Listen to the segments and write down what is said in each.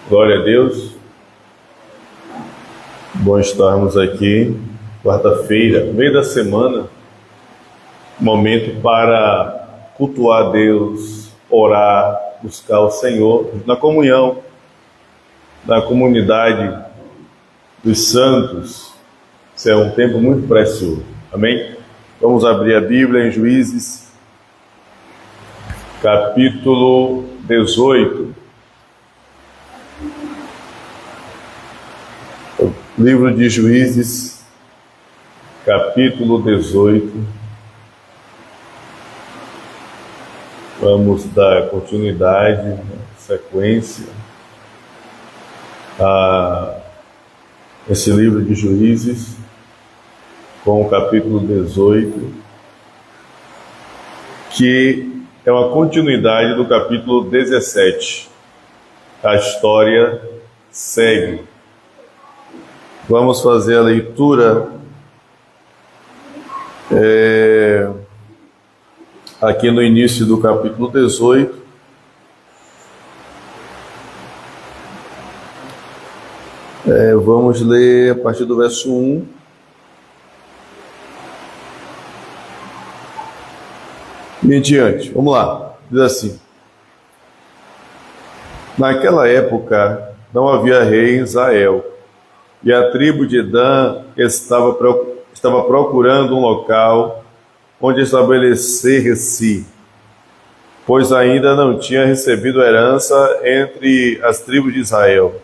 Glória a Deus. Bom estarmos aqui, quarta-feira, meio da semana, momento para cultuar a Deus, orar, buscar o Senhor, na comunhão, na comunidade dos santos. Isso é um tempo muito precioso. Amém? Vamos abrir a Bíblia em Juízes, capítulo 18. Livro de Juízes, capítulo 18. Vamos dar continuidade, sequência a esse livro de Juízes, com o capítulo 18, que é uma continuidade do capítulo 17. A história segue. Vamos fazer a leitura aqui no início do capítulo 18. Vamos ler a partir do verso 1. E em diante. Vamos lá. Diz assim: Naquela época não havia rei em Israel, e a tribo de Dan estava procurando um local onde estabelecer-se, pois ainda não tinha recebido herança entre as tribos de Israel.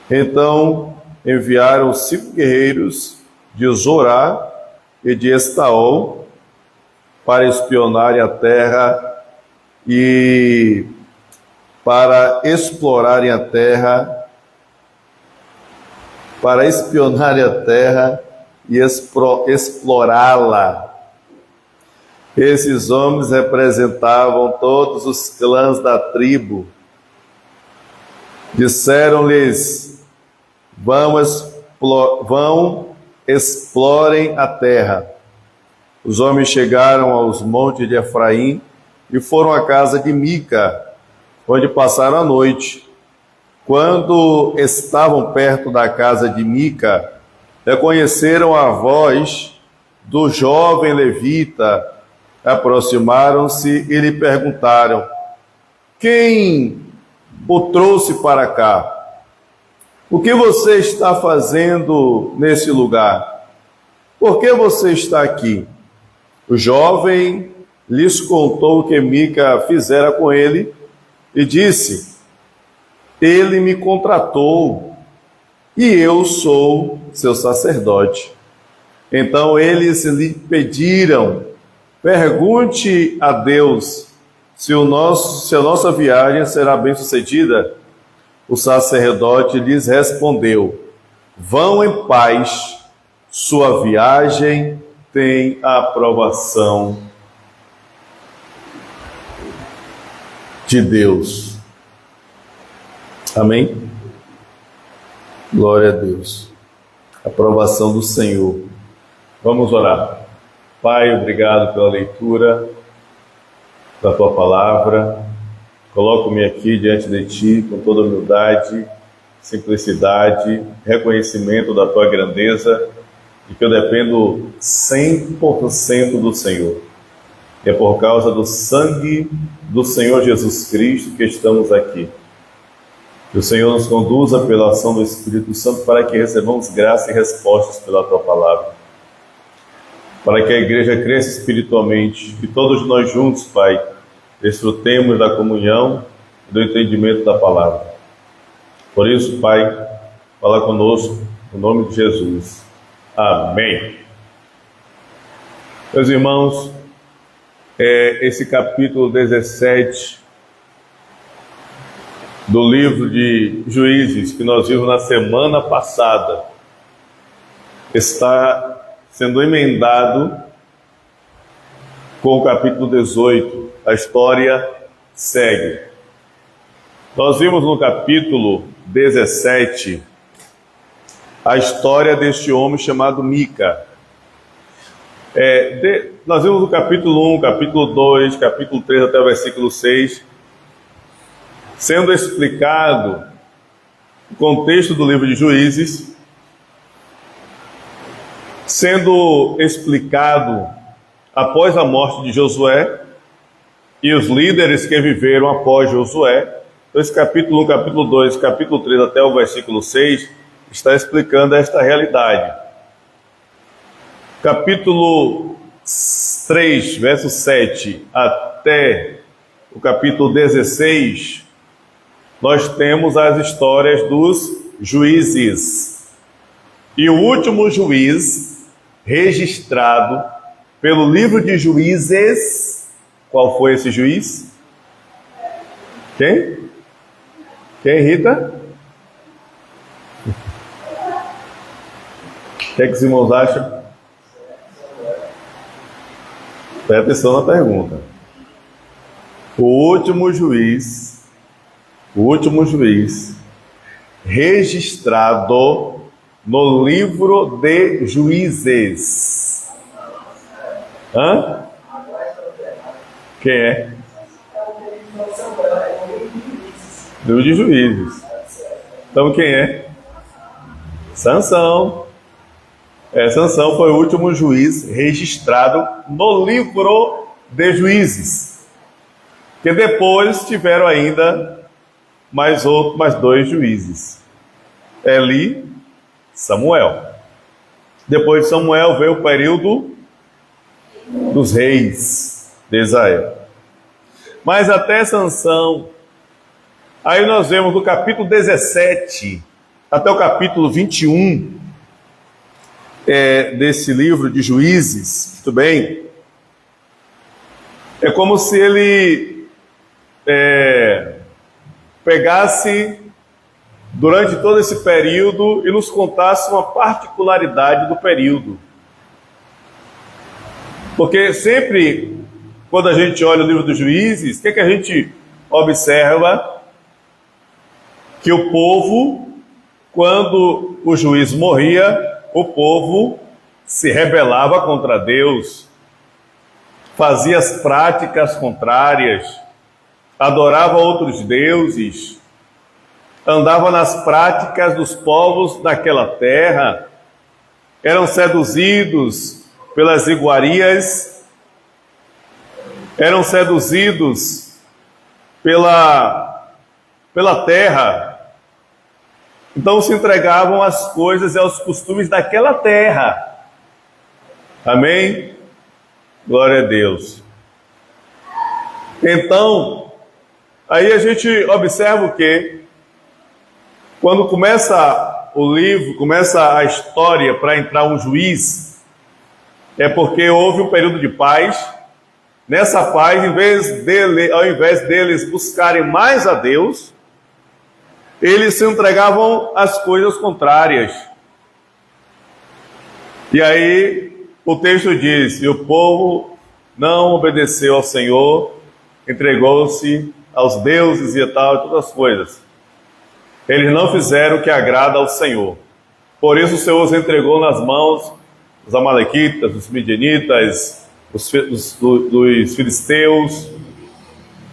Então enviaram 5 guerreiros de Zorá e de Estaol para espionarem a terra e para explorarem a terra, para espionarem a terra e explorá-la. Esses homens representavam todos os clãs da tribo. Disseram-lhes: vão, explorem a terra. Os homens chegaram aos montes de Efraim e foram à casa de Mica, onde passaram a noite. Quando estavam perto da casa de Mica, reconheceram a voz do jovem levita, aproximaram-se e lhe perguntaram: quem o trouxe para cá? O que você está fazendo nesse lugar? Por que você está aqui? O jovem lhes contou o que Mica fizera com ele e disse: ele me contratou e eu sou seu sacerdote. Então eles lhe pediram: pergunte a Deus se a nossa viagem será bem-sucedida. O sacerdote lhes respondeu: vão em paz, sua viagem tem a aprovação de Deus. Amém? Glória a Deus. Aprovação do Senhor. Vamos orar. Pai, obrigado pela leitura da Tua Palavra. Coloco-me aqui diante de Ti com toda humildade, simplicidade, reconhecimento da Tua grandeza e que eu dependo 100% do Senhor. E é por causa do sangue do Senhor Jesus Cristo que estamos aqui. Que o Senhor nos conduza pela ação do Espírito Santo para que recebamos graça e respostas pela Tua Palavra. Para que a igreja cresça espiritualmente, que todos nós juntos, Pai, desfrutemos da comunhão e do entendimento da Palavra. Por isso, Pai, fala conosco, no nome de Jesus. Amém. Meus irmãos, esse capítulo 17 do livro de Juízes, que nós vimos na semana passada, está sendo emendado com o capítulo 18. A história segue. Nós vimos no capítulo 17 a história deste homem chamado Mica. Nós vimos no capítulo 1, capítulo 2, capítulo 3 até o versículo 6, sendo explicado o contexto do livro de Juízes, sendo explicado após a morte de Josué e os líderes que viveram após Josué. Então, esse capítulo 1, capítulo 2, capítulo 3 até o versículo 6 está explicando esta realidade. Capítulo 3, verso 7 até o capítulo 16, nós temos as histórias dos juízes. E o último juiz registrado pelo livro de Juízes, qual foi esse juiz? Quem? Quem, Rita? O que é que os irmãos acham? Presta atenção na pergunta. O último juiz registrado no livro de Juízes. Hã? Quem é? Livro de Juízes. Então quem é? Sansão. Sansão foi o último juiz registrado no livro de Juízes. Que depois tiveram ainda mais dois juízes. Eli, Samuel. Depois de Samuel veio o período dos reis de Israel. Mas até Sansão, aí nós vemos do capítulo 17 até o capítulo 21 desse livro de Juízes, muito bem, é como se ele pegasse durante todo esse período e nos contasse uma particularidade do período. Porque sempre, quando a gente olha o livro dos Juízes, o que a gente observa? Que o povo, quando o juiz morria, o povo se rebelava contra Deus, fazia as práticas contrárias, adorava outros deuses, andava nas práticas dos povos daquela terra, eram seduzidos pelas iguarias, eram seduzidos pela terra. Então se entregavam às coisas e aos costumes daquela terra. Amém? Glória a Deus. Então, aí a gente observa o quê? Quando começa o livro, começa a história para entrar um juiz, é porque houve um período de paz. Nessa paz, ao invés deles buscarem mais a Deus, eles se entregavam às coisas contrárias. E aí o texto diz: e o povo não obedeceu ao Senhor, entregou-se aos deuses e tal, e todas as coisas. Eles não fizeram o que agrada ao Senhor. Por isso o Senhor os entregou nas mãos dos amalequitas, dos midianitas, dos filisteus.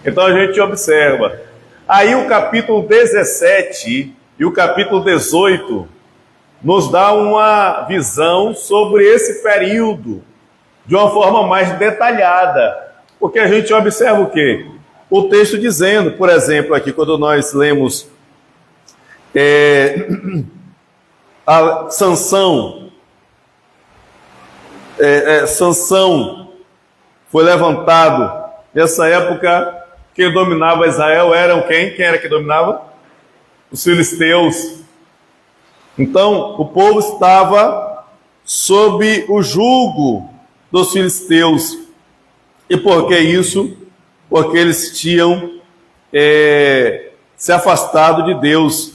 Então a gente observa. Aí o capítulo 17 e o capítulo 18 nos dá uma visão sobre esse período de uma forma mais detalhada. Porque a gente observa o quê? O texto dizendo, por exemplo, aqui quando nós lemos a Sansão, Sansão foi levantado. Nessa época, quem dominava Israel eram quem? Quem era que dominava? Os filisteus. Então, o povo estava sob o jugo dos filisteus. E por que isso? Porque eles tinham se afastado de Deus,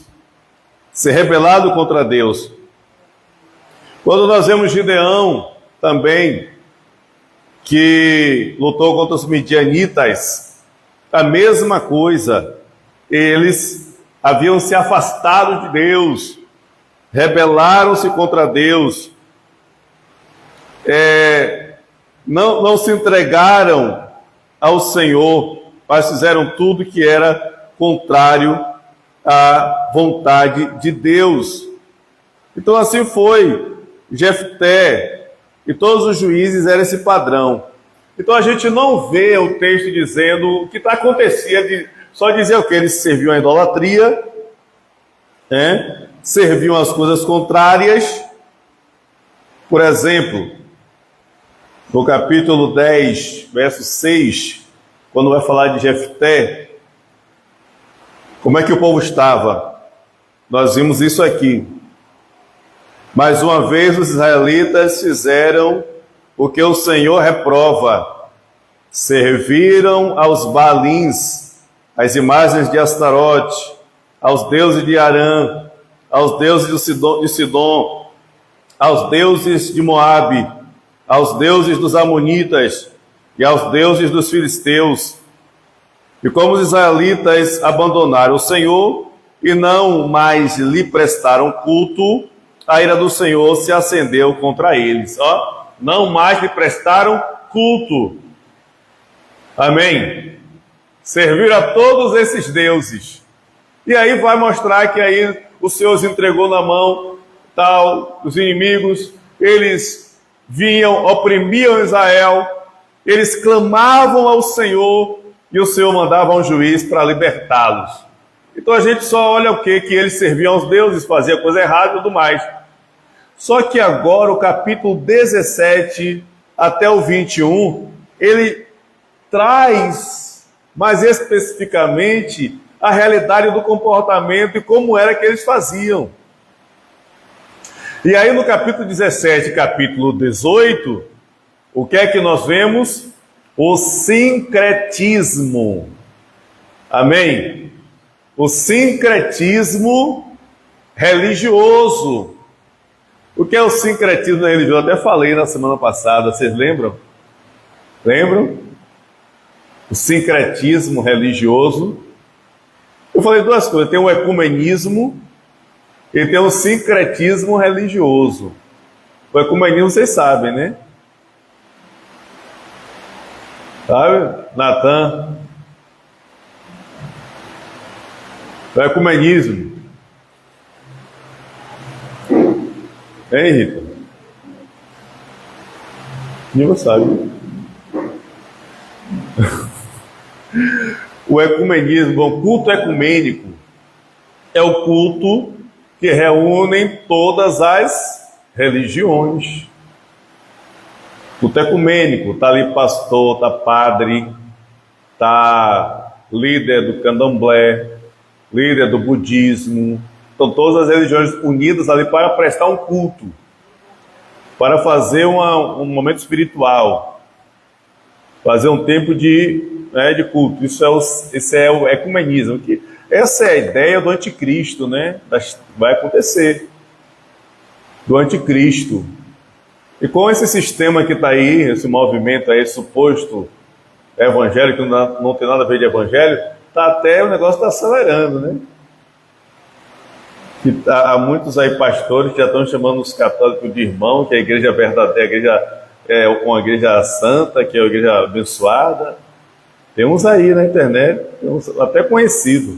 se rebelado contra Deus. Quando nós vemos Gideão também, que lutou contra os midianitas, a mesma coisa. Eles haviam se afastado de Deus, rebelaram-se contra Deus, não se entregaram ao Senhor, mas fizeram tudo que era contrário à vontade de Deus. Então assim foi. Jefté e todos os juízes eram esse padrão. Então a gente não vê o texto dizendo o que acontecia, só dizer o que eles serviam à idolatria, né? Serviam às coisas contrárias. Por exemplo, no capítulo 10, verso 6, quando vai falar de Jefté, como é que o povo estava? Nós vimos isso aqui. Mais uma vez os israelitas fizeram o que o Senhor reprova. Serviram aos Baalins, às imagens de Astarote, aos deuses de Arã, aos deuses de Sidom, aos deuses de Moabe, aos deuses dos Amonitas e aos deuses dos Filisteus. E como os israelitas abandonaram o Senhor e não mais lhe prestaram culto, a ira do Senhor se acendeu contra eles. Não mais lhe prestaram culto. Amém? Serviram a todos esses deuses. E aí vai mostrar que aí o Senhor os entregou na mão os inimigos. Eles vinham, oprimiam Israel. Eles clamavam ao Senhor e o Senhor mandava um juiz para libertá-los. Então a gente só olha o quê? Que eles serviam aos deuses, faziam coisa errada e tudo mais. Só que agora o capítulo 17 até o 21, ele traz mais especificamente a realidade do comportamento e como era que eles faziam. E aí no capítulo 17 e capítulo 18, o que é que nós vemos? O sincretismo. Amém? O sincretismo religioso. O que é o sincretismo religioso? Eu até falei na semana passada, vocês lembram? Lembram? O sincretismo religioso. Eu falei duas coisas, tem o ecumenismo e tem o sincretismo religioso. O ecumenismo vocês sabem, né? Sabe, Natan? O ecumenismo. Hein, Rita? Ninguém sabe. O ecumenismo, o culto ecumênico, é o culto que reúne todas as religiões. Culto ecumênico, está ali pastor, está padre, está líder do candomblé, líder do budismo. Então todas as religiões unidas ali para prestar um culto, para fazer um momento espiritual, fazer um tempo de culto. Esse é o ecumenismo. Essa é a ideia do anticristo, né? Vai acontecer. Do anticristo. E com esse sistema que está aí, esse movimento aí, suposto evangélico, que não tem nada a ver de evangelho, o negócio está acelerando, né? Há muitos aí pastores que já estão chamando os católicos de irmão, que é a igreja verdadeira, a igreja é uma igreja santa, que é uma igreja abençoada. Tem uns aí na internet, tem uns até conhecidos.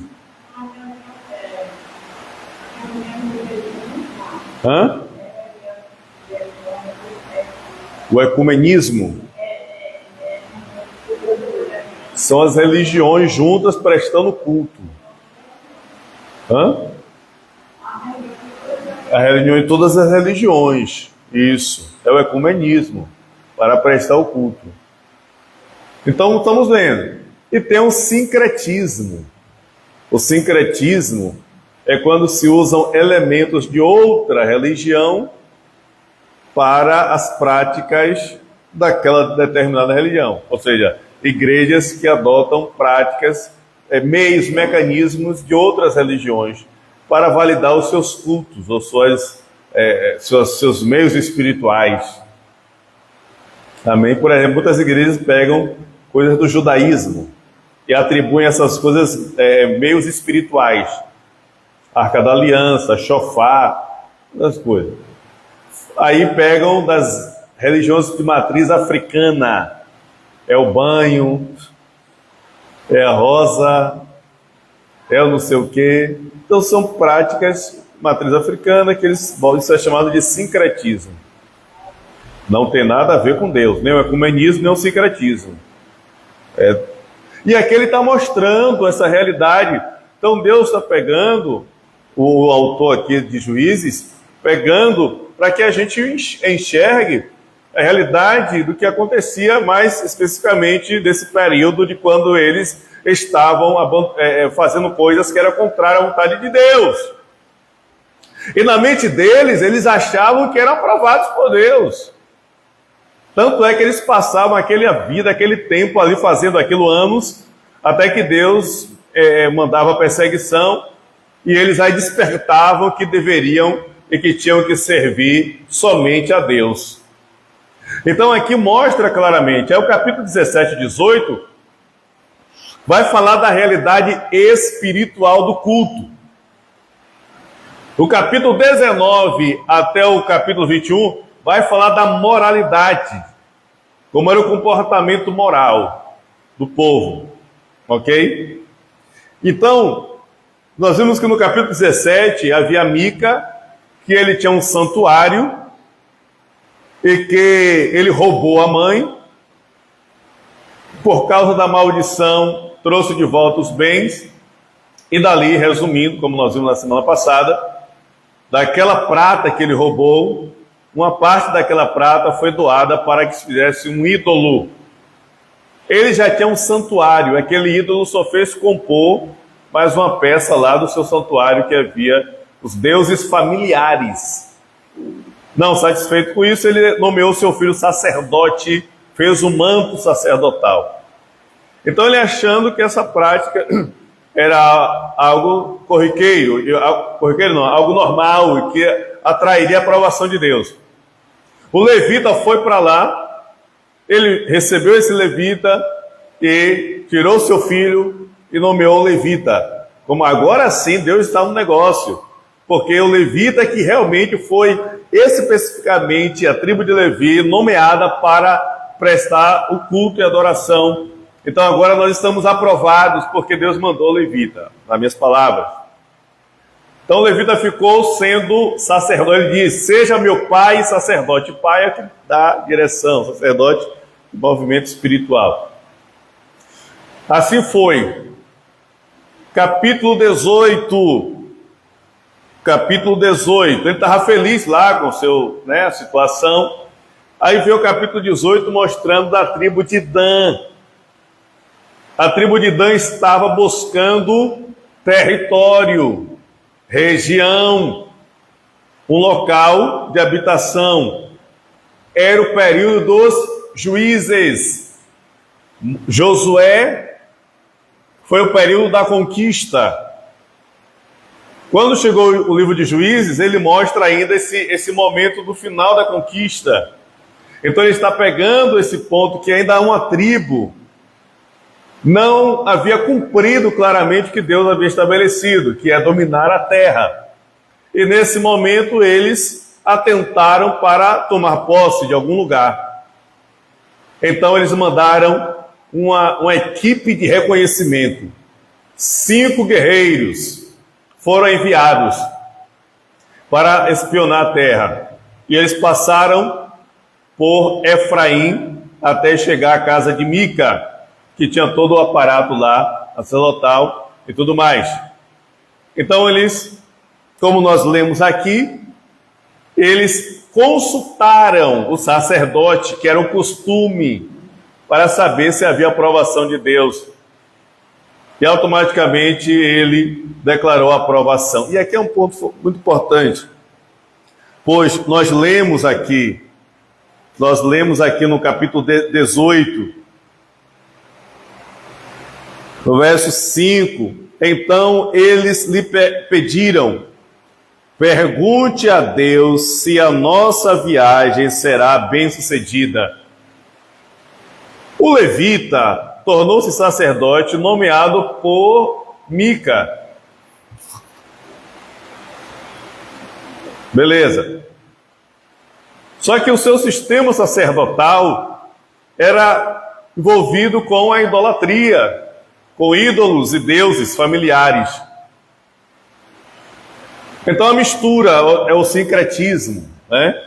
O ecumenismo são as religiões juntas prestando culto. A religião de todas as religiões. Isso, é o ecumenismo, para prestar o culto. Então, estamos lendo. E tem o sincretismo. O sincretismo é quando se usam elementos de outra religião para as práticas daquela determinada religião. Ou seja, igrejas que adotam práticas, meios, mecanismos de outras religiões para validar os seus cultos, ou seus meios espirituais. Amém? Por exemplo, muitas igrejas pegam coisas do judaísmo e atribuem essas coisas meios espirituais. Arca da Aliança, shofar, essas coisas. Aí pegam das religiões de matriz africana. É o banho, é a rosa, é o não sei o quê. Então são práticas matriz africana que isso é chamado de sincretismo. Não tem nada a ver com Deus, nem o ecumenismo, nem o sincretismo. E aqui ele está mostrando essa realidade. Então Deus está pegando, o autor aqui de Juízes, pegando para que a gente enxergue a realidade do que acontecia mais especificamente desse período de quando eles estavam fazendo coisas que eram contrárias à vontade de Deus. E na mente deles, eles achavam que eram aprovados por Deus. Tanto é que eles passavam aquele tempo ali fazendo aquilo anos, até que Deus mandava perseguição, e eles aí despertavam que deveriam e que tinham que servir somente a Deus. Então aqui mostra claramente, o capítulo 17 e 18, vai falar da realidade espiritual do culto. O capítulo 19 até o capítulo 21 vai falar da moralidade, como era o comportamento moral do povo, ok? Então, nós vimos que no capítulo 17 havia Mica, que ele tinha um santuário e que ele roubou a mãe, por causa da maldição, trouxe de volta os bens, e dali, resumindo, como nós vimos na semana passada, daquela prata que ele roubou, uma parte daquela prata foi doada para que se fizesse um ídolo. Ele já tinha um santuário, aquele ídolo só fez compor mais uma peça lá do seu santuário que havia os deuses familiares. Não satisfeito com isso, ele nomeou seu filho sacerdote, fez o manto sacerdotal. Então ele achando que essa prática era algo corriqueiro não, algo normal e que atrairia a aprovação de Deus. O levita foi para lá, ele recebeu esse levita e tirou seu filho e nomeou o levita. Como agora sim Deus está no negócio, porque o levita que realmente foi especificamente a tribo de Levi nomeada para prestar o culto e adoração. Então agora nós estamos aprovados porque Deus mandou o levita, nas minhas palavras. Então o levita ficou sendo sacerdote. Ele diz: seja meu pai sacerdote. Pai é que dá direção, sacerdote de movimento espiritual. Assim foi. Capítulo 18. Capítulo 18. Ele estava feliz lá com a situação. Aí veio o capítulo 18 mostrando da tribo de Dan. A tribo de Dan estava buscando território, região, um local de habitação. Era o período dos juízes. Josué foi o período da conquista. Quando chegou o livro de Juízes, ele mostra ainda esse momento do final da conquista. Então ele está pegando esse ponto que ainda uma tribo não havia cumprido claramente o que Deus havia estabelecido, que é dominar a terra. E nesse momento eles atentaram para tomar posse de algum lugar. Então eles mandaram uma equipe de reconhecimento. 5 guerreiros foram enviados para espionar a terra. E eles passaram por Efraim até chegar à casa de Mica, que tinha todo o aparato lá, sacerdotal e tudo mais. Então eles, como nós lemos aqui, eles consultaram o sacerdote, que era um costume, para saber se havia aprovação de Deus. E automaticamente ele declarou a aprovação. E aqui é um ponto muito importante, pois nós lemos aqui no capítulo 18, no verso 5, então eles lhe pediram: pergunte a Deus se a nossa viagem será bem-sucedida. O levita tornou-se sacerdote nomeado por Mica. Beleza. Só que o seu sistema sacerdotal era envolvido com a idolatria. com ídolos e deuses familiares. Então a mistura é o sincretismo, né?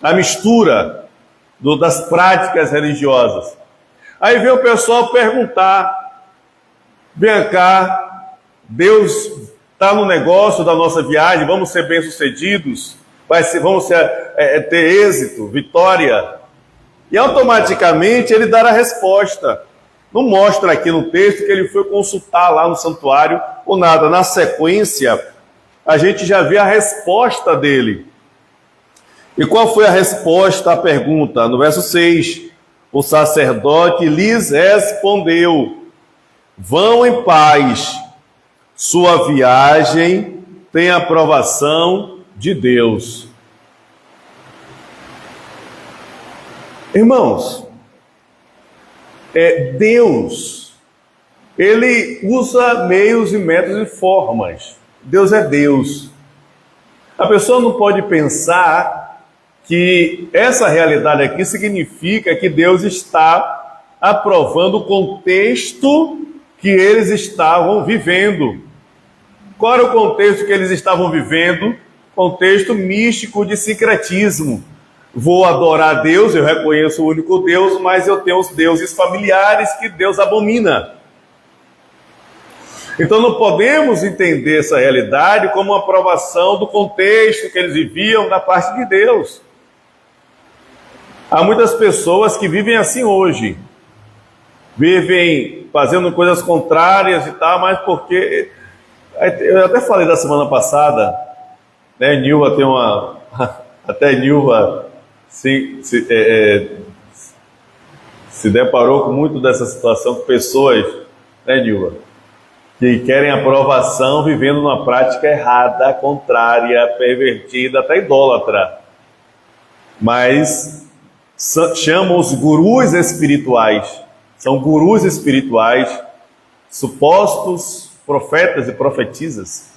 A mistura das práticas religiosas. Aí vem o pessoal perguntar: vem cá, Deus está no negócio da nossa viagem, vamos ser bem-sucedidos, vamos ter êxito, vitória. E automaticamente ele dá a resposta. Não mostra aqui no texto que ele foi consultar lá no santuário ou nada. Na sequência, a gente já vê a resposta dele. E qual foi a resposta à pergunta? No verso 6, o sacerdote lhes respondeu: vão em paz, sua viagem tem aprovação de Deus. Irmãos, Deus, ele usa meios e métodos e formas. Deus é Deus. A pessoa não pode pensar que essa realidade aqui significa que Deus está aprovando o contexto que eles estavam vivendo. Qual era o contexto que eles estavam vivendo? Contexto místico de sincretismo. Vou adorar Deus, eu reconheço o único Deus, mas eu tenho os deuses familiares que Deus abomina. Então não podemos entender essa realidade como uma aprovação do contexto que eles viviam da parte de Deus. Há muitas pessoas que vivem assim hoje. Vivem fazendo coisas contrárias e tal, mas porque... Eu até falei da semana passada, né? Nilva tem uma... Até Nilva se deparou com muito dessa situação, com pessoas, né, Nilva, que querem aprovação vivendo numa prática errada, contrária, pervertida, até idólatra. Mas chamam os gurus espirituais. São gurus espirituais, supostos profetas e profetisas,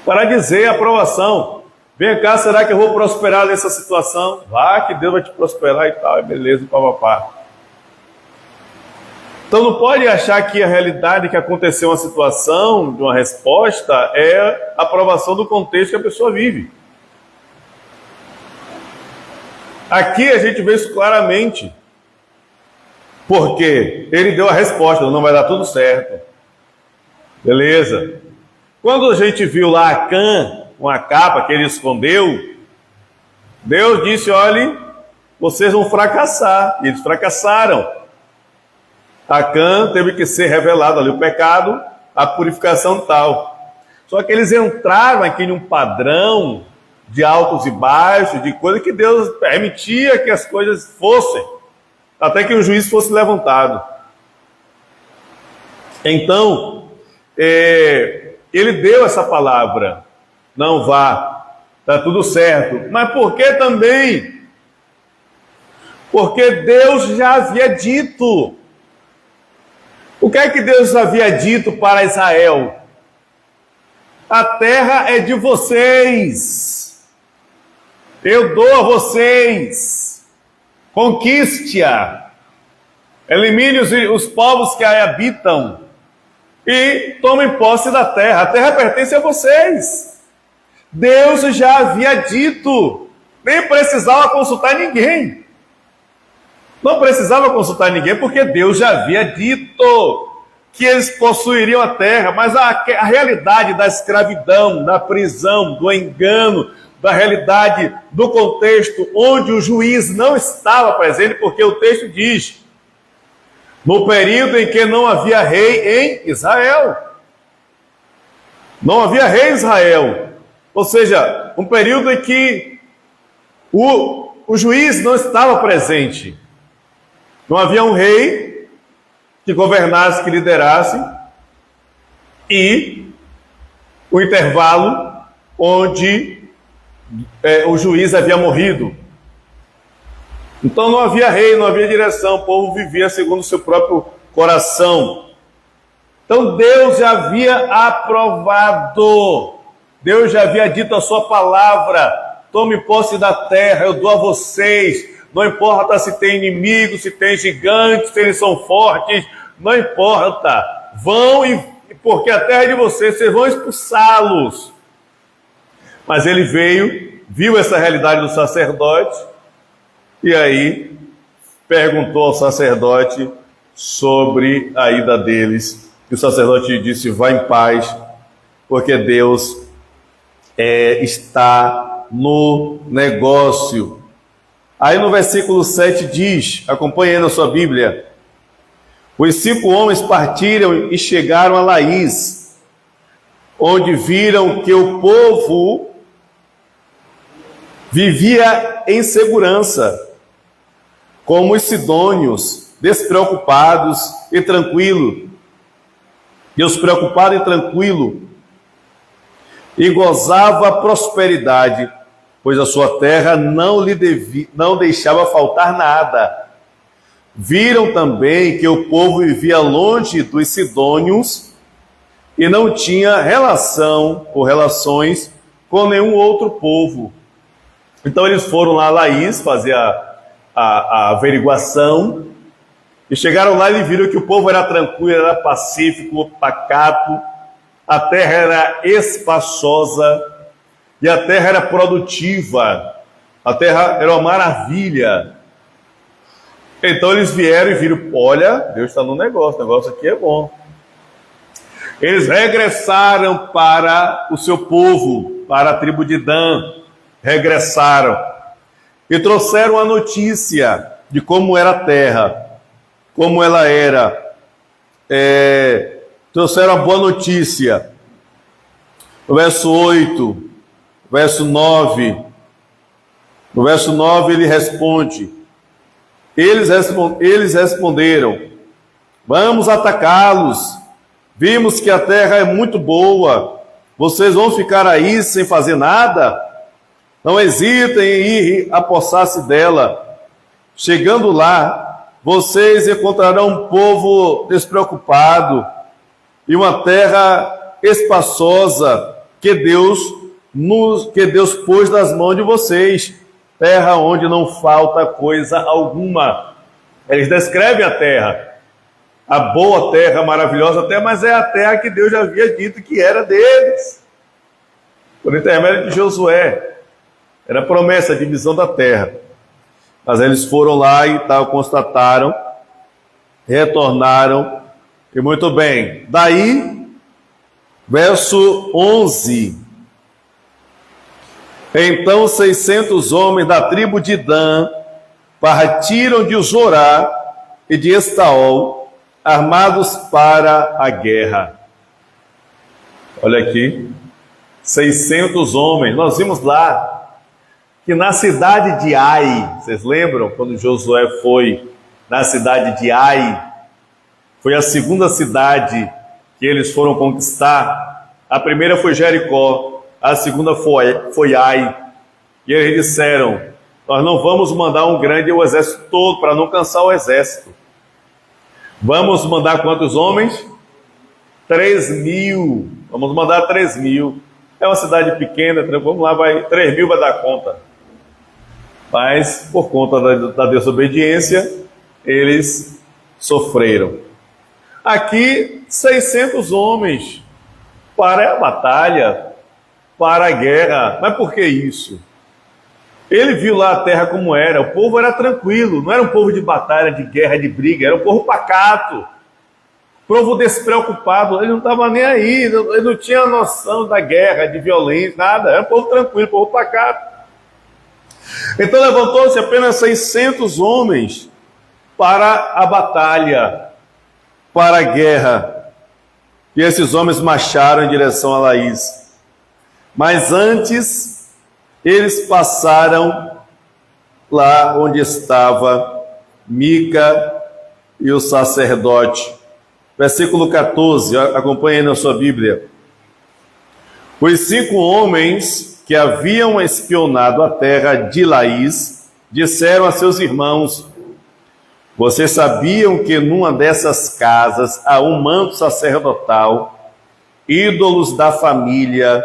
para dizer aprovação. Vem cá, será que eu vou prosperar nessa situação? Vá, que Deus vai te prosperar e tal, beleza, papapá. Então não pode achar que a realidade que aconteceu uma situação, de uma resposta, é a aprovação do contexto que a pessoa vive. Aqui a gente vê isso claramente. Porque ele deu a resposta, não vai dar tudo certo. Beleza. Quando a gente viu lá Acã, uma capa que ele escondeu, Deus disse: olhe, vocês vão fracassar. E eles fracassaram. Acã teve que ser revelado ali o pecado, a purificação tal. Só que eles entraram aqui num padrão de altos e baixos, de coisa que Deus permitia que as coisas fossem, até que o juízo fosse levantado. Então, ele deu essa palavra: não vá, está tudo certo. Mas por que também? Porque Deus já havia dito. O que é que Deus havia dito para Israel? A terra é de vocês. Eu dou a vocês. Conquiste-a. Elimine os povos que a habitam. E tomem posse da terra. A terra pertence a vocês. Deus já havia dito. Nem precisava consultar ninguém. Não precisava consultar ninguém, porque Deus já havia dito que eles possuiriam a terra. Mas a realidade da escravidão, da prisão, do engano, da realidade do contexto onde o juiz não estava presente, porque o texto diz: no período em que não havia rei em Israel. Não havia rei em Israel. Ou seja, um período em que o juiz não estava presente. Não havia um rei que governasse, que liderasse, e o intervalo onde o juiz havia morrido. Então não havia rei, não havia direção, o povo vivia segundo o seu próprio coração. Então Deus já havia aprovado, Deus já havia dito a sua palavra: tome posse da terra, eu dou a vocês. Não importa se tem inimigos, se tem gigantes, se eles são fortes, não importa, vão, porque a terra é de vocês vão expulsá-los. Mas ele veio, viu essa realidade do sacerdote, e aí perguntou ao sacerdote sobre a ida deles. E o sacerdote disse: vá em paz, porque Deus está no negócio. Aí no versículo 7 diz, acompanhando a sua Bíblia: os 5 homens partiram e chegaram a Laís, onde viram que o povo vivia em segurança, como os sidônios, despreocupados e tranquilo. Despreocupado e tranquilo, e gozava prosperidade, pois a sua terra não deixava faltar nada. Viram também que o povo vivia longe dos sidônios e não tinha relação ou relações com nenhum outro povo. Então eles foram lá a Laís fazer a averiguação, e chegaram lá e viram que o povo era tranquilo, era pacífico, pacato, a terra era espaçosa e a terra era produtiva, a terra era uma maravilha. Então eles vieram e viram: olha, Deus está no negócio, o negócio aqui é bom. Eles regressaram para o seu povo, para a tribo de Dan, regressaram e trouxeram a notícia de como era a terra, como ela era. Trouxeram a boa notícia. No verso 8, verso 9, no verso 9 ele responde: eles responderam: vamos atacá-los, vimos que a terra é muito boa, vocês vão ficar aí sem fazer nada? Não hesitem em ir apossar-se dela. Chegando lá, vocês encontrarão um povo despreocupado e uma terra espaçosa que Deus pôs nas mãos de vocês, terra onde não falta coisa alguma. Eles descrevem a terra, a boa terra, a maravilhosa terra, mas é a terra que Deus já havia dito que era deles, por intermédio de Josué. Era a promessa, a divisão da terra. Mas eles foram lá e tal, constataram, retornaram, e muito bem. Daí, verso 11: então 600 homens da tribo de Dan partiram de Zorá e de Estaol, armados para a guerra. Olha aqui, 600 homens. Nós vimos lá que na cidade de Ai, vocês lembram quando Josué foi na cidade de Ai? Foi a segunda cidade que eles foram conquistar. A primeira foi Jericó, a segunda foi Ai. E eles disseram: nós não vamos mandar um grande exército todo para não cansar o exército. Vamos mandar quantos homens? 3.000. Vamos mandar 3.000. É uma cidade pequena, vamos lá, 3.000 vai dar conta. Mas, por conta da desobediência, eles sofreram. Aqui, 600 homens para a batalha, para a guerra. Mas por que isso? Ele viu lá a terra como era. O povo era tranquilo, não era um povo de batalha, de guerra, de briga. Era um povo pacato, povo despreocupado. Ele não estava nem aí, ele não tinha noção da guerra, de violência, nada. Era um povo tranquilo, um povo pacato. Então levantou-se apenas 600 homens para a batalha, para a guerra. E esses homens marcharam em direção a Laís. Mas antes, eles passaram lá onde estava Mica e o sacerdote. Versículo 14, acompanhe na sua Bíblia. Os 5 homens que haviam espionado a terra de Laís disseram a seus irmãos: vocês sabiam que numa dessas casas há um manto sacerdotal, ídolos da família,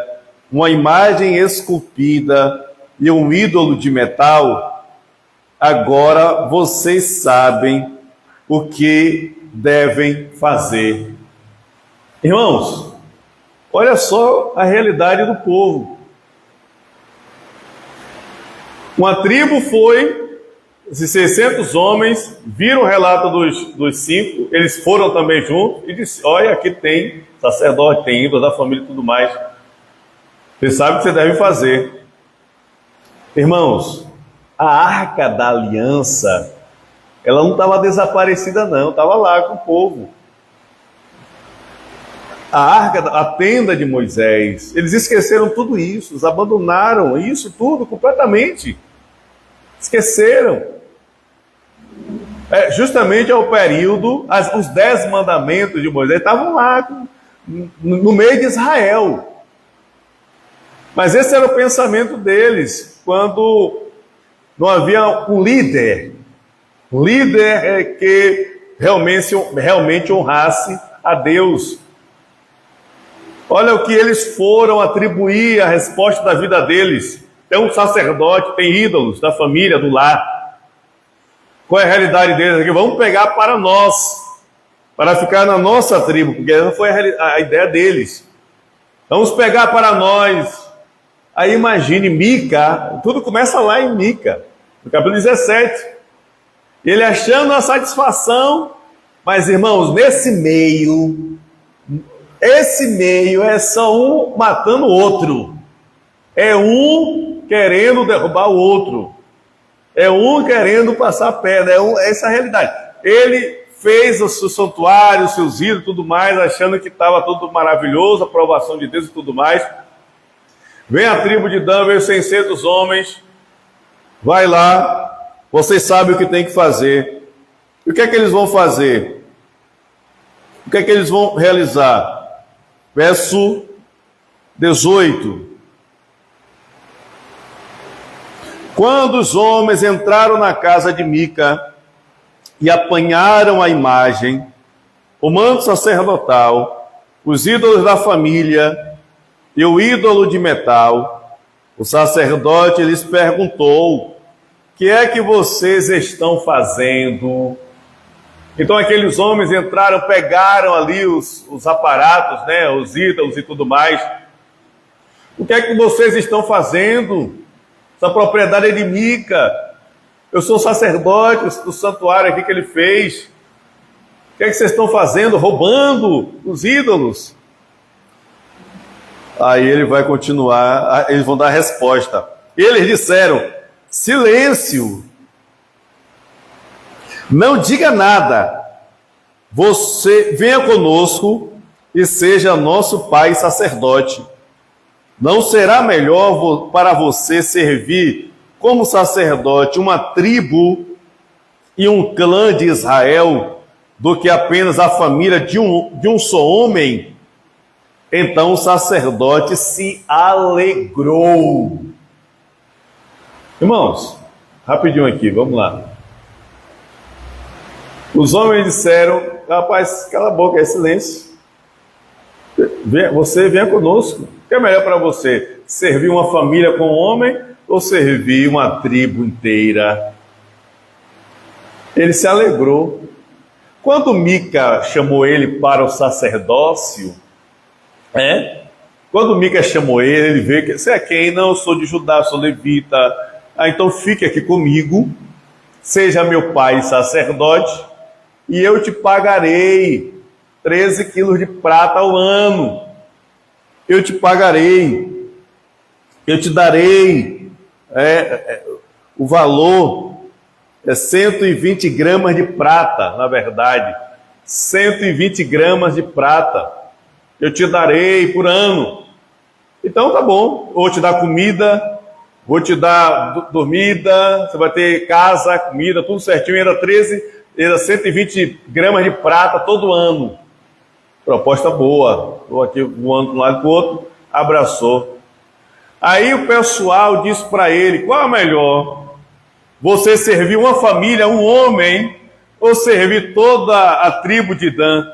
uma imagem esculpida e um ídolo de metal? Agora vocês sabem o que devem fazer. Irmãos, olha só a realidade do povo. Uma tribo foi, esses 600 homens viram o relato dos 5, eles foram também juntos e disseram: olha, aqui tem sacerdote, tem ídolo da família e tudo mais. Você sabe o que você deve fazer. Irmãos, a Arca da Aliança, ela não estava desaparecida não, estava lá com o povo. A tenda de Moisés, eles esqueceram tudo isso, eles abandonaram isso tudo completamente. Esqueceram. Justamente é o período, os 10 mandamentos de Moisés estavam lá, no meio de Israel. Mas esse era o pensamento deles, quando não havia um líder. Um líder que realmente honrasse a Deus. Olha o que eles foram atribuir a resposta da vida deles. Tem um sacerdote, tem ídolos da família, do lar. Qual é a realidade deles aqui? Vamos pegar para nós, para ficar na nossa tribo, porque essa foi a ideia deles. Vamos pegar para nós. Aí imagine Mica, tudo começa lá em Mica, no capítulo 17. Ele achando a satisfação, mas irmãos, esse meio é só um matando o outro. É um querendo derrubar o outro. É um querendo passar a perna. Essa é a realidade. Ele fez o seu santuário, os seus ídolos e tudo mais, achando que estava tudo maravilhoso, a aprovação de Deus e tudo mais. Vem a tribo de Dan, veio 600 homens. Vai lá, vocês sabem o que tem que fazer. E o que é que eles vão fazer? O que é que eles vão realizar? Verso 18. Quando os homens entraram na casa de Mica e apanharam a imagem, o manto sacerdotal, os ídolos da família e o ídolo de metal, o sacerdote lhes perguntou: o que é que vocês estão fazendo? Então aqueles homens entraram, pegaram ali os aparatos, né, os ídolos e tudo mais. O que é que vocês estão fazendo? Essa propriedade é de Mica. Eu sou sacerdote do santuário aqui que ele fez. O que é que vocês estão fazendo? Roubando os ídolos? Aí ele vai continuar, eles vão dar a resposta. Eles disseram: silêncio! Não diga nada. Você venha conosco e seja nosso pai sacerdote. Não será melhor para você servir como sacerdote uma tribo e um clã de Israel do que apenas a família de um só homem? Então o sacerdote se alegrou. Irmãos, rapidinho aqui, vamos lá. Os homens disseram: rapaz, cala a boca, é silêncio. Você venha conosco. O que é melhor para você? Servir uma família com um homem ou servir uma tribo inteira? Ele se alegrou. Quando Mica chamou ele para o sacerdócio, quando Mica chamou ele veio que: você é quem? Não, eu sou de Judá, sou levita. Então fique aqui comigo, seja meu pai sacerdote, e eu te pagarei 13 quilos de prata ao ano. Eu te pagarei, eu te darei o valor, 120 gramas de prata, na verdade, 120 gramas de prata, eu te darei por ano. Então tá bom, vou te dar comida, vou te dar dormida, você vai ter casa, comida, tudo certinho, era 120 gramas de prata todo ano. Proposta boa. Estou aqui voando de um lado para o outro, abraçou. Aí o pessoal disse para ele: qual é melhor? Você servir uma família, um homem, ou servir toda a tribo de Dan?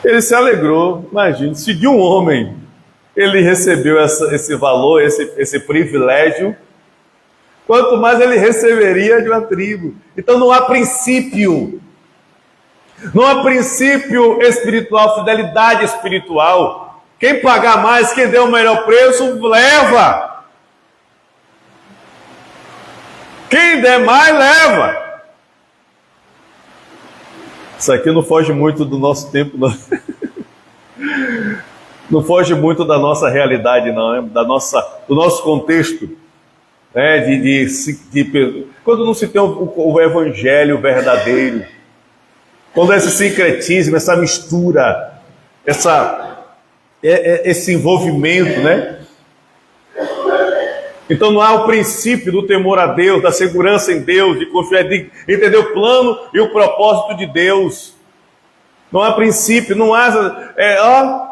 Ele se alegrou. Imagine, se de um homem ele recebeu esse valor, esse privilégio, quanto mais ele receberia de uma tribo. Então não há princípio Não há princípio espiritual, fidelidade espiritual. Quem pagar mais, quem der o melhor preço, leva. Quem der mais, leva. Isso aqui não foge muito do nosso tempo, não. Não foge muito da nossa realidade, não, né? Do nosso contexto. Né? Quando não se tem o evangelho verdadeiro, quando esse sincretismo, essa mistura, esse envolvimento, né? Então não há o princípio do temor a Deus, da segurança em Deus, de confiar, de entender o plano e o propósito de Deus. Não há princípio, não há...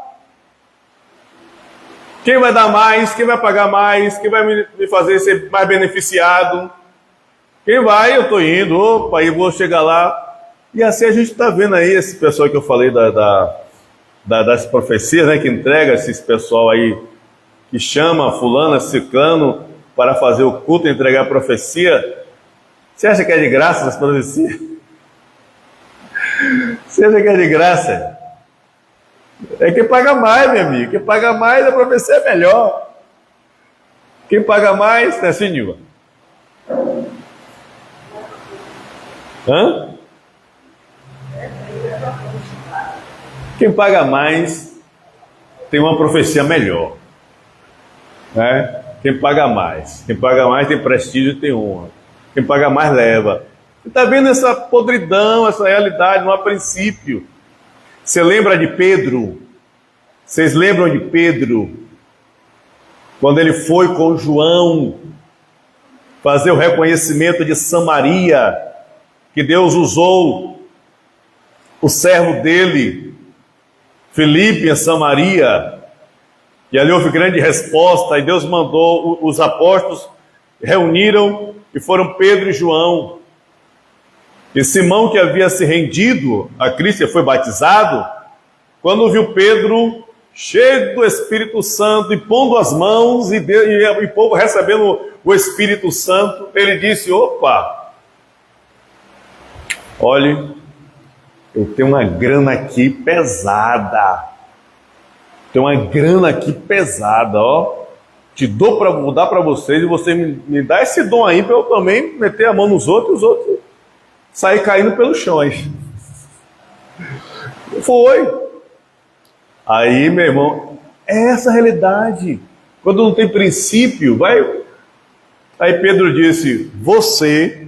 Quem vai dar mais, quem vai pagar mais, quem vai me fazer ser mais beneficiado? Quem vai, eu estou indo, opa, e vou chegar lá. E assim a gente está vendo aí esse pessoal que eu falei das profecias, né, que entrega esse pessoal aí, que chama fulano, ciclano, para fazer o culto e entregar a profecia. Você acha que é de graça essa profecia? Você acha que é de graça? É quem paga mais, meu amigo. Quem paga mais, a profecia é melhor. Quem paga mais, né, Silva? Hã? Quem paga mais tem uma profecia melhor. Né? Quem paga mais tem prestígio e tem honra. Quem paga mais leva. Você está vendo essa podridão, essa realidade, não há princípio. Você lembra de Pedro? Vocês lembram de Pedro? Quando ele foi com João fazer o reconhecimento de Samaria, que Deus usou o servo dele, Filipe, em Samaria, e ali houve grande resposta, e Deus mandou, os apóstolos reuniram, e foram Pedro e João. E Simão, que havia se rendido a Cristo e foi batizado, quando viu Pedro cheio do Espírito Santo, e pondo as mãos, e o povo recebendo o Espírito Santo, ele disse: opa, olhe, eu tenho uma grana aqui pesada. Ó. Vou dar para vocês, e você me dá esse dom aí para eu também meter a mão nos outros, e os outros sair caindo pelos chões. Foi. Aí, meu irmão, é essa a realidade. Quando não tem princípio, vai. Aí Pedro disse: você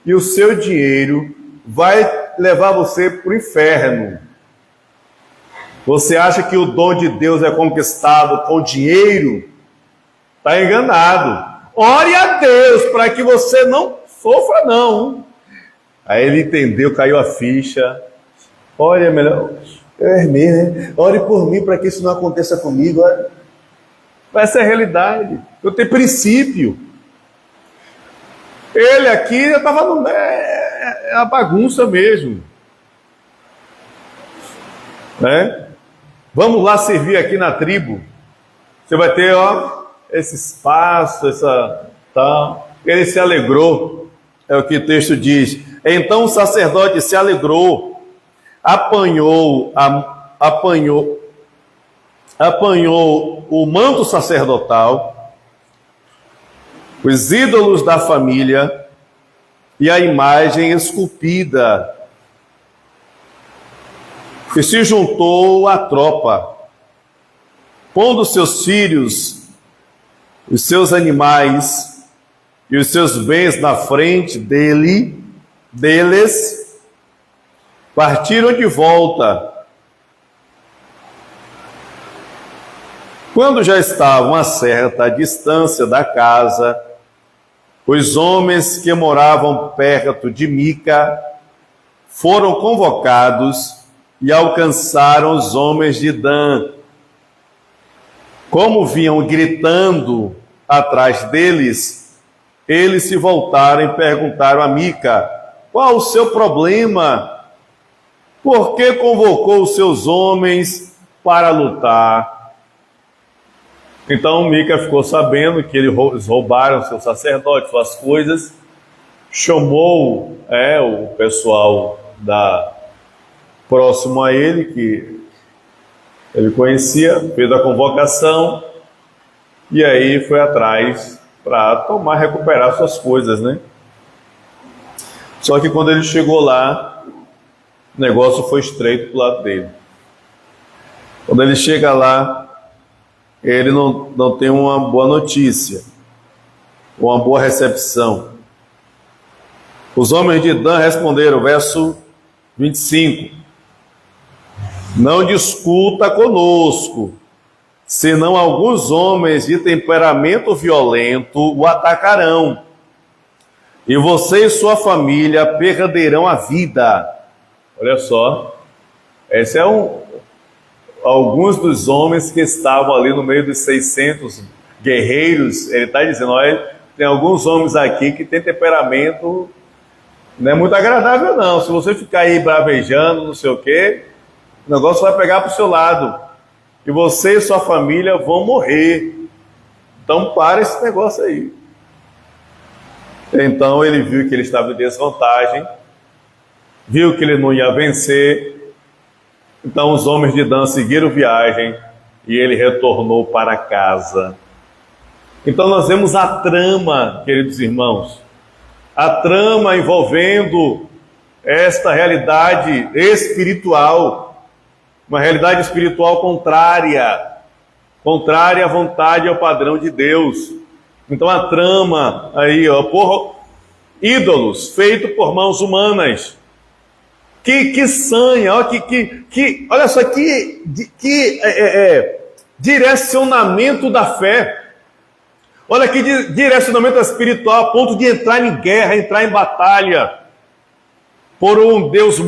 e o seu dinheiro vai levar você para o inferno. Você acha que o dom de Deus é conquistado com dinheiro? Está enganado. Ore a Deus para que você não sofra, não. Aí ele entendeu, caiu a ficha. Olha, melhor, né? Ore por mim para que isso não aconteça comigo. Essa é a realidade. Eu tenho princípio. Ele aqui já estava no... É a bagunça mesmo. Né? Vamos lá servir aqui na tribo. Você vai ter, esse espaço, tal. Ele se alegrou. É o que o texto diz. Então o sacerdote se alegrou, apanhou o manto sacerdotal, os ídolos da família e a imagem esculpida, e se juntou à tropa, pondo seus filhos, os seus animais e os seus bens na frente deles, partiram de volta. Quando já estavam a certa distância da casa, os homens que moravam perto de Mica foram convocados e alcançaram os homens de Dan. Como vinham gritando atrás deles, eles se voltaram e perguntaram a Mica: qual o seu problema? Por que convocou os seus homens para lutar? Então Mica ficou sabendo que eles roubaram seus sacerdotes, suas coisas, chamou o pessoal próximo a ele, que ele conhecia, fez a convocação e aí foi atrás para recuperar suas coisas, né? Só que quando ele chegou lá, o negócio foi estreito pro lado dele. Quando ele chega lá, ele não tem uma boa notícia, uma boa recepção. Os homens de Dan responderam, verso 25: não discuta conosco, senão alguns homens de temperamento violento o atacarão, e você e sua família perderão a vida. Olha só, esse é alguns dos homens que estavam ali no meio dos 600 guerreiros. Ele está dizendo, olha, tem alguns homens aqui que têm temperamento, não é muito agradável não. Se você ficar aí bravejando, não sei o quê, o negócio vai pegar para o seu lado. E você e sua família vão morrer. Então para esse negócio aí. Então ele viu que ele estava em desvantagem, viu que ele não ia vencer. Então os homens de Dan seguiram viagem e ele retornou para casa. Então nós vemos a trama, queridos irmãos, a trama envolvendo esta realidade espiritual, uma realidade espiritual contrária à vontade e ao padrão de Deus. Então a trama aí, ó, por ídolos feitos por mãos humanas. Que sanha, ó, olha só, que direcionamento da fé. Olha que direcionamento espiritual, a ponto de entrar em guerra, entrar em batalha por um Deus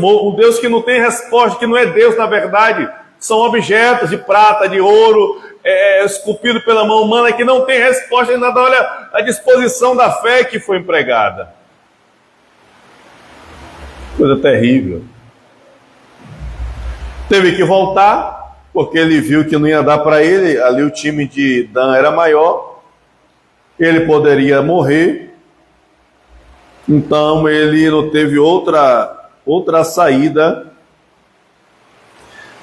que não tem resposta, que não é Deus na verdade. São objetos de prata, de ouro, esculpido pela mão humana, que não tem resposta em nada. Olha a disposição da fé que foi empregada. Coisa terrível. Teve que voltar, porque ele viu que não ia dar para ele. Ali o time de Dan era maior, ele poderia morrer. Então ele não teve outra saída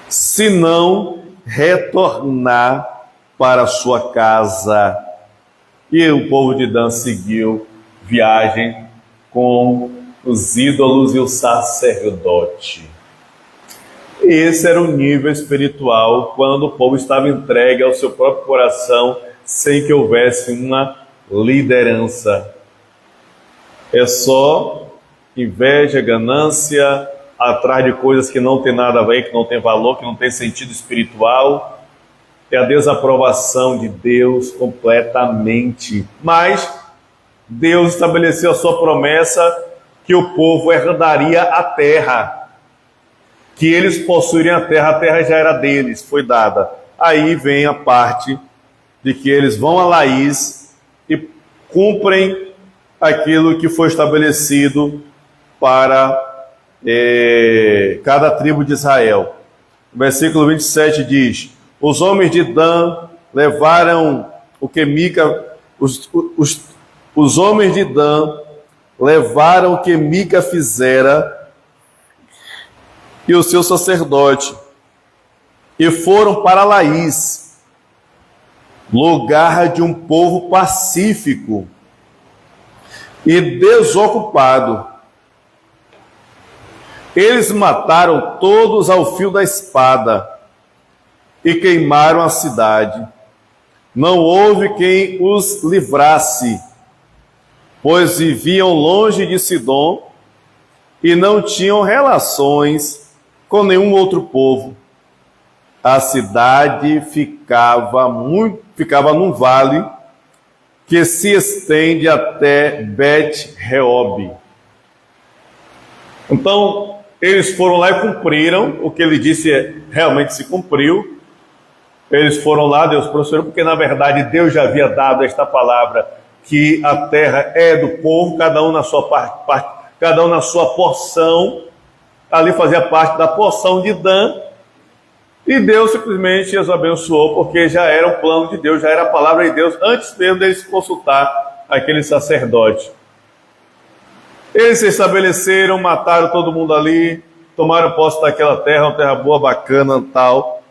senão retornar para sua casa. E o povo de Dan seguiu viagem com os ídolos e o sacerdote. Esse era o nível espiritual quando o povo estava entregue ao seu próprio coração, sem que houvesse uma liderança. É só inveja, ganância, atrás de coisas que não tem nada a ver, que não tem valor, que não tem sentido espiritual. É a desaprovação de Deus completamente. Mas Deus estabeleceu a sua promessa que o povo herdaria a terra, que eles possuiriam a terra já era deles, foi dada. Aí vem a parte de que eles vão a Laís e cumprem aquilo que foi estabelecido para cada tribo de Israel. O versículo 27 diz: os homens de Dan levaram o que Mica, os homens de Dan levaram o que Mica fizera e o seu sacerdote, e foram para Laís, lugar de um povo pacífico e desocupado. Eles mataram todos ao fio da espada e queimaram a cidade. Não houve quem os livrasse, pois viviam longe de Sidom e não tinham relações com nenhum outro povo. A cidade ficava num vale que se estende até Bet-Reob. Então, eles foram lá e cumpriram o que ele disse, realmente se cumpriu. Eles foram lá, Deus prosperou, porque na verdade Deus já havia dado esta palavra, que a terra é do povo, cada um na sua parte, cada um na sua porção. Ali fazia parte da porção de Dan, e Deus simplesmente os abençoou, porque já era o plano de Deus, já era a palavra de Deus, antes mesmo deles consultar aquele sacerdote. Eles se estabeleceram, mataram todo mundo ali, tomaram posse daquela terra, uma terra boa, bacana, tal.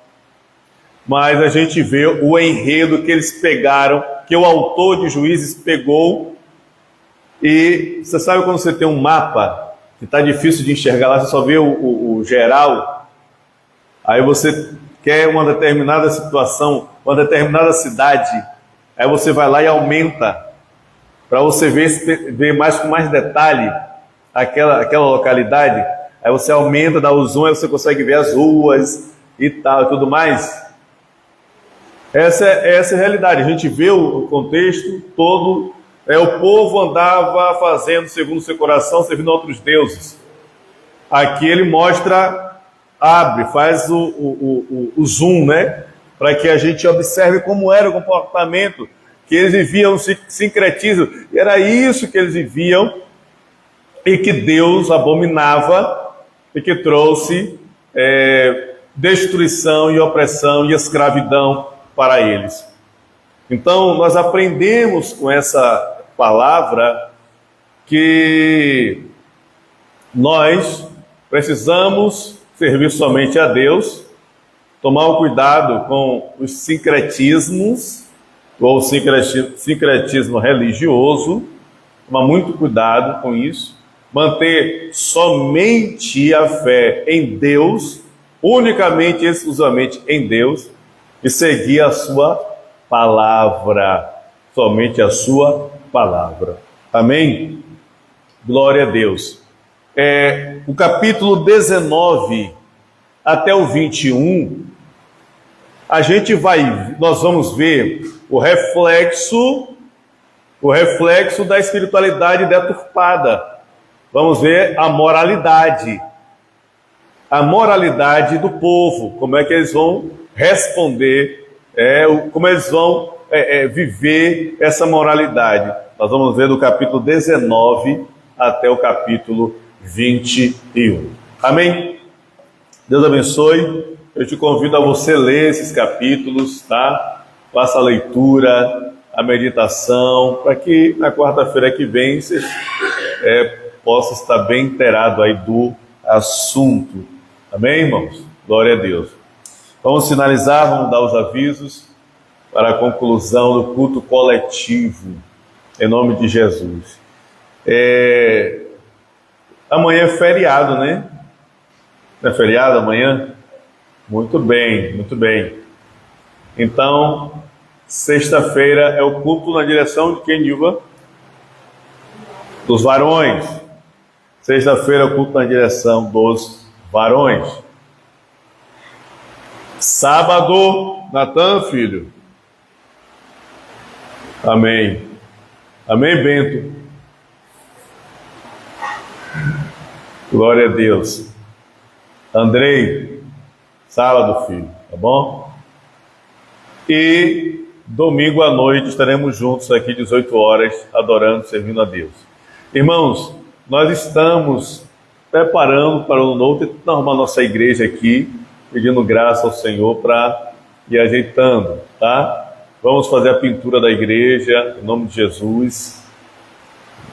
Mas a gente vê o enredo que eles pegaram, que o autor de Juízes pegou. E você sabe quando você tem um mapa que está difícil de enxergar lá, você só vê o geral. Aí você quer uma determinada situação, uma determinada cidade, aí você vai lá e aumenta, para você ver mais com mais detalhe aquela localidade. Aí você aumenta, dá o zoom, aí você consegue ver as ruas e tal e tudo mais. Essa é a realidade. A gente vê o contexto todo. O povo andava fazendo segundo o seu coração, servindo a outros deuses. Aqui ele mostra, abre, faz o zoom, né? Para que a gente observe como era o comportamento que eles viviam, sincretismo. E era isso que eles viviam e que Deus abominava e que trouxe destruição e opressão e escravidão para eles. Então, nós aprendemos com essa palavra que nós precisamos servir somente a Deus, tomar o cuidado com os sincretismos, ou sincretismo religioso, tomar muito cuidado com isso, manter somente a fé em Deus, unicamente e exclusivamente em Deus, e seguir a sua palavra, somente a sua palavra. Amém? Glória a Deus. O capítulo 19 até o 21, nós vamos ver o reflexo da espiritualidade deturpada. Vamos ver a moralidade do povo, como é que eles vão responder, como eles vão viver essa moralidade. Nós vamos ver do capítulo 19 até o capítulo 21. Amém? Deus abençoe. Eu te convido a você ler esses capítulos, tá? Faça a leitura, a meditação, para que na quarta-feira que vem você possa estar bem inteirado aí do assunto. Amém, irmãos? Glória a Deus. Vamos finalizar, vamos dar os avisos para a conclusão do culto coletivo, em nome de Jesus. Amanhã é feriado, né? Não é feriado amanhã? Muito bem, muito bem. Então, sexta-feira é o culto na direção de quem, Nilva? Dos varões. Sexta-feira é o culto na direção dos varões. Sábado, Natan, filho. Amém. Amém, Bento. Glória a Deus. Andrei, sábado, filho, tá bom? E domingo à noite estaremos juntos aqui, 18 horas, adorando, servindo a Deus. Irmãos, nós estamos preparando para o ano novo, tentando arrumar nossa igreja aqui, pedindo graça ao Senhor para ir ajeitando, tá? Vamos fazer a pintura da igreja, em nome de Jesus.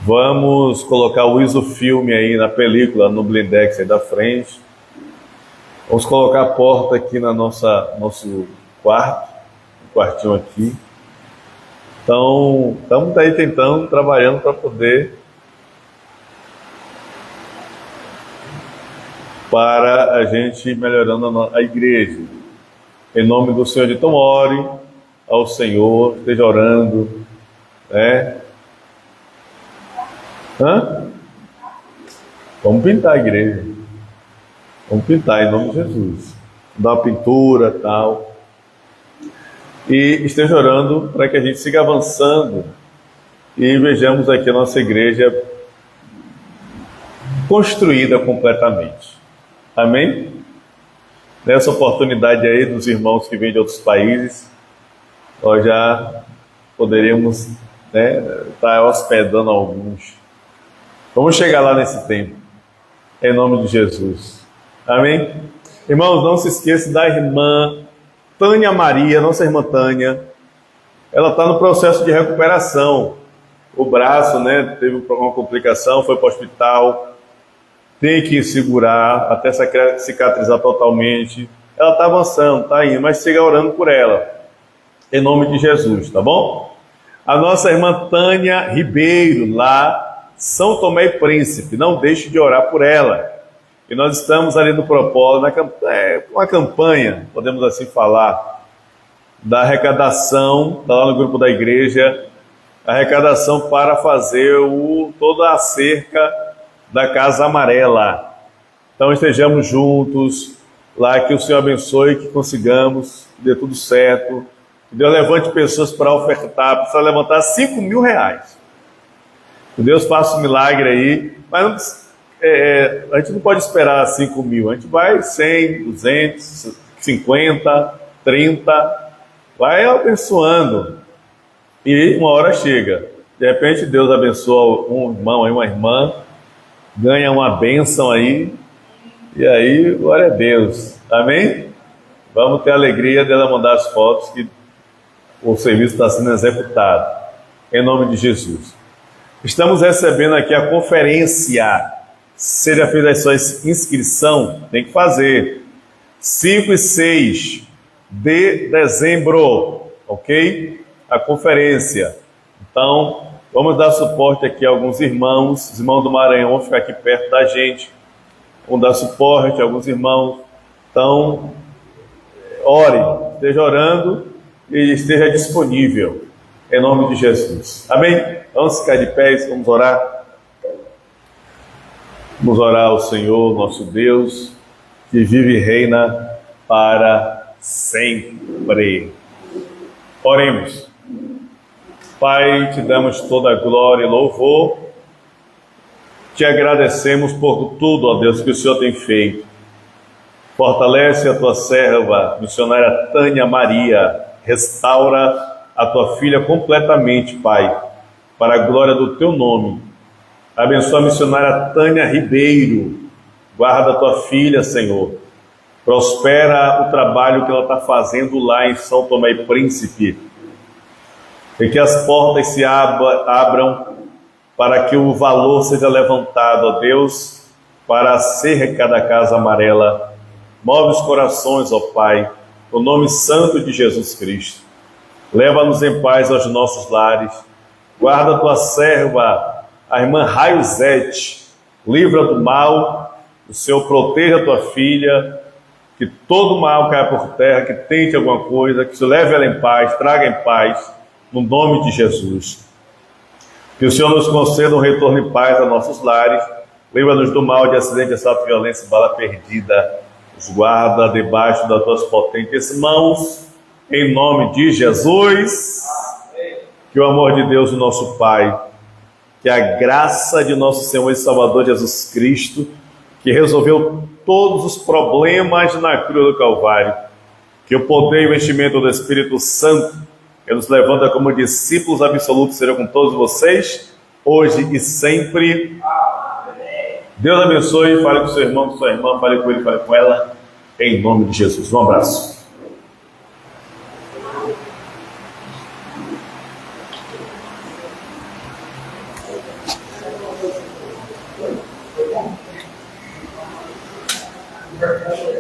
Vamos colocar o isofilme aí na película, no blindex aí da frente. Vamos colocar a porta aqui na nosso quarto, um quartinho aqui. Então, estamos aí tentando, trabalhando para poder... para a gente ir melhorando a igreja. Em nome do Senhor, então ore ao Senhor, esteja orando, né? Vamos pintar a igreja. Vamos pintar em nome de Jesus. Dar uma pintura e tal. E esteja orando para que a gente siga avançando e vejamos aqui a nossa igreja construída completamente. Amém? Nessa oportunidade aí dos irmãos que vêm de outros países, nós já poderíamos estar hospedando alguns. Vamos chegar lá nesse tempo, em nome de Jesus. Amém? Irmãos, não se esqueça da irmã Tânia Maria, nossa irmã Tânia. Ela está no processo de recuperação. O braço, teve uma complicação, foi para o hospital. tem que segurar até cicatrizar totalmente. Ela está avançando, está indo, mas siga orando por ela, em nome de Jesus, tá bom? A nossa irmã Tânia Ribeiro, lá, São Tomé e Príncipe, não deixe de orar por ela. E nós estamos ali no propósito, uma campanha, podemos assim falar, da arrecadação, está lá no grupo da igreja, arrecadação para fazer toda a cerca da Casa Amarela. Então estejamos juntos lá, que o Senhor abençoe, que consigamos, que dê tudo certo, que Deus levante pessoas para ofertar, precisa levantar R$5.000. Que Deus faça um milagre aí, mas a gente não pode esperar 5 mil, a gente vai 100, 200, 50, 30, vai abençoando, e uma hora chega, de repente Deus abençoa um irmão aí, uma irmã, ganha uma bênção aí, e aí, glória a Deus, amém? Vamos ter a alegria dela mandar as fotos que o serviço está sendo executado, em nome de Jesus. Estamos recebendo aqui a conferência. Você já fez a sua inscrição? Tem que fazer. 5 e 6 de dezembro, ok? A conferência. Então, vamos dar suporte aqui a alguns irmãos. Os irmãos do Maranhão vão ficar aqui perto da gente. Vamos dar suporte a alguns irmãos. Então, ore, esteja orando e esteja disponível. Em nome de Jesus. Amém? Vamos ficar de pé, vamos orar. Vamos orar ao Senhor, nosso Deus, que vive e reina para sempre. Oremos. Pai, te damos toda a glória e louvor. Te agradecemos por tudo, ó Deus, que o Senhor tem feito. Fortalece a tua serva, missionária Tânia Maria. Restaura a tua filha completamente, Pai, para a glória do teu nome. Abençoa a missionária Tânia Ribeiro. Guarda a tua filha, Senhor. Prospera o trabalho que ela está fazendo lá em São Tomé e Príncipe. E que as portas se abram para que o valor seja levantado, ó Deus, para a cerca da Casa Amarela. Move os corações, ó Pai, no nome santo de Jesus Cristo. Leva-nos em paz aos nossos lares. Guarda a tua serva, a irmã Raiozete. Livra do mal. O Senhor proteja a tua filha. Que todo mal caia por terra, que tente alguma coisa, que se leve ela em paz, traga em paz, no nome de Jesus. Que o Senhor nos conceda um retorno em paz a nossos lares. Livra-nos do mal, de acidente, assalto, violência e bala perdida. Nos guarda debaixo das tuas potentes mãos. Em nome de Jesus, que o amor de Deus, o nosso Pai, que a graça de nosso Senhor e Salvador Jesus Cristo, que resolveu todos os problemas na cruz do Calvário, que o poder e o enchimento do Espírito Santo, que nos levanta como discípulos absolutos, seja com todos vocês, hoje e sempre. Deus abençoe, fale com seu irmão, com sua irmã, fale com ele, fale com ela, em nome de Jesus. Um abraço. Perfect.